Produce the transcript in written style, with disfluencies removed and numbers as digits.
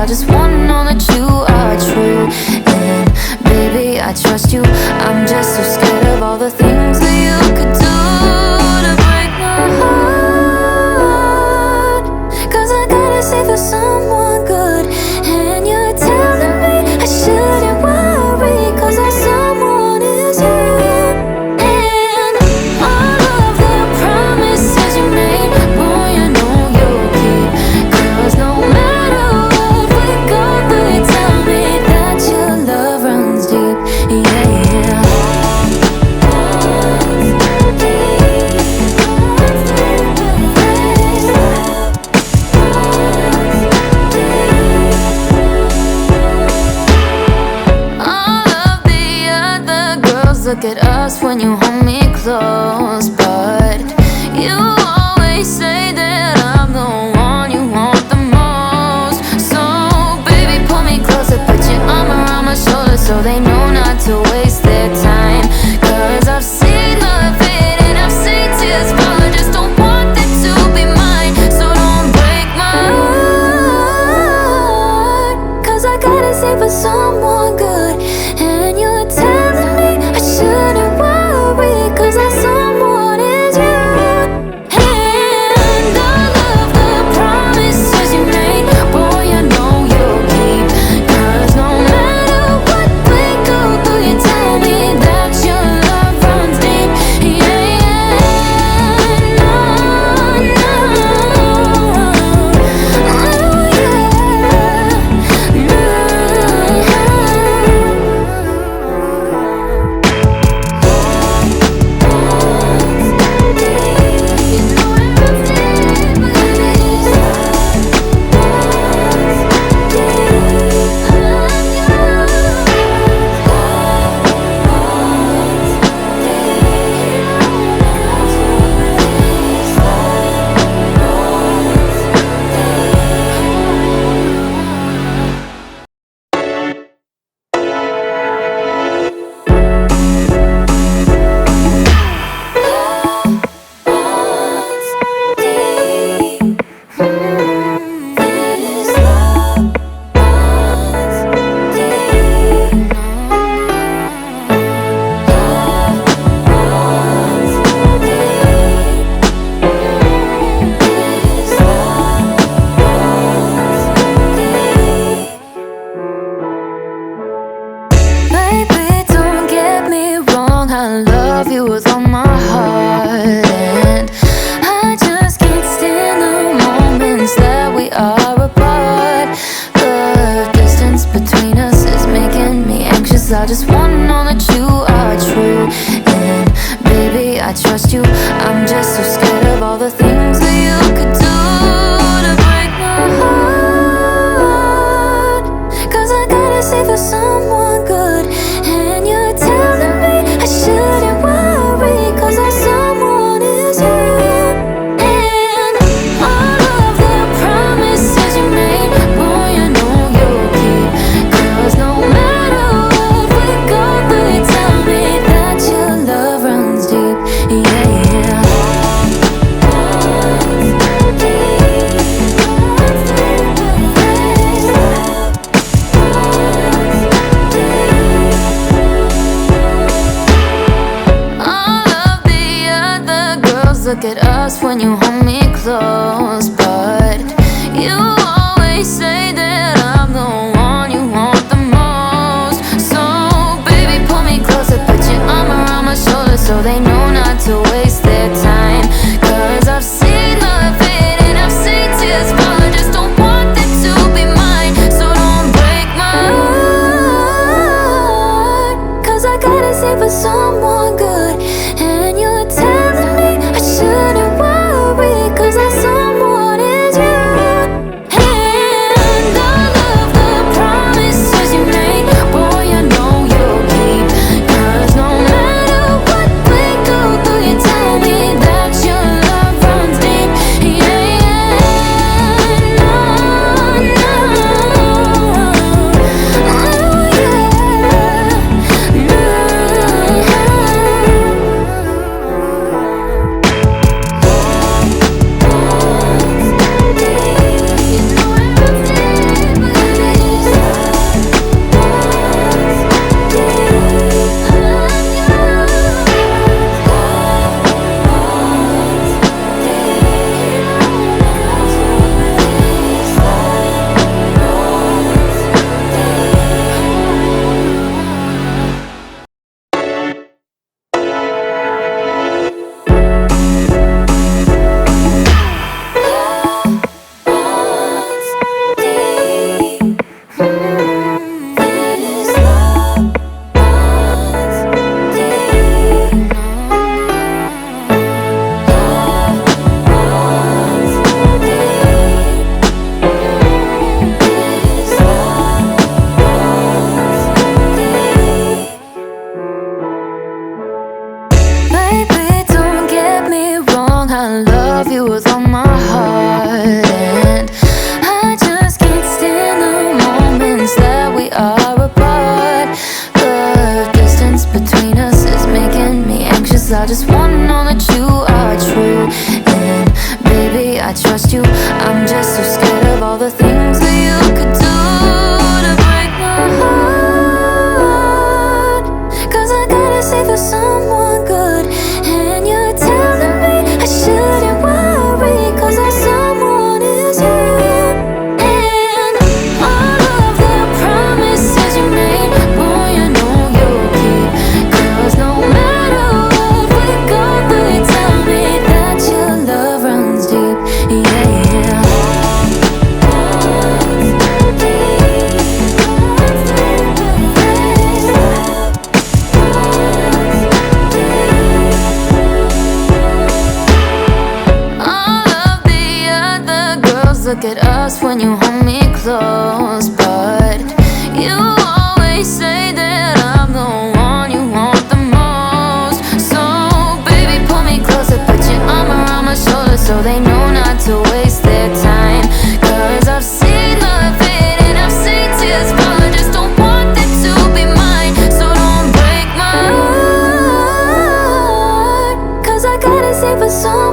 I just wanna know that you are true. And baby, I trust you. I'm just so scared of all the things that you could do to break my heart. 'Cause I gotta say for someone good, and you're telling me I shouldn't worry, 'cause that someone is you. And all of the promises you made, boy, I know you'll keep. 'Cause no matter what we go through, you tell me that your love runs deep. Yeah, yeah. Look at us when you hold me close, but you always say that I'm the one you want the most. So baby, pull me closer, put your arm around my shoulder, so they know not to waste their time. 'Cause I've seen love fade and I've seen tears fall, I just don't want them to be mine. So don't break my heart, 'cause I gotta say for someone good, and you're telling me I shouldn't worry, 'cause that someone is you. And all of the promises you made, boy, I know you'll keep. 'Cause no matter what we go through, you tell me that your love runs deep. Yeah, yeah. No, no. Oh, yeah. No. Baby, don't get me wrong, I love you with all my heart, and I just can't stand the moments that we are apart. The distance between us is making me anxious. I just wanna know that you are true, and baby, I trust you. I'm just so scared of all the things that you could do to break my heart. 'Cause I gotta say for someone good, and you're telling me I shouldn't worry, 'cause that someone is you. And all of the promises you made, boy, I know you'll keep. 'Cause no matter what we go through, you tell me that your love runs deep. Yeah, yeah. Look at us when you hold me close, but you always say that I'm the one you want the most. So baby, pull me closer, put your arm around my shoulder, so they know not to waste their time. 'Cause I've seen love fade and I've seen tears fall, I just don't want them to be mine. So don't break my heart, 'cause I gotta say for someone good, and you're telling me I shouldn't worry, 'cause that someone is you. And that you are true. And baby, I trust you. I'm just so scared of all the things that you could do to break my heart. 'Cause I gotta say for someone good, and you're telling me I shouldn't worry, 'cause that someone is you. And all of the promises you made, boy, you know you'll keep. 'Cause no matter what we go through, you tell me that your love runs deep. Yeah, yeah. Look at us when you hold me close, but you always say that I'm the one you want the most. So baby, pull me closer, put your arm around my shoulder, so they know not to waste their time. 'Cause I've seen the fate and I've seen tears fall, I just don't want them to be mine. So don't break my heart, 'cause I gotta say for some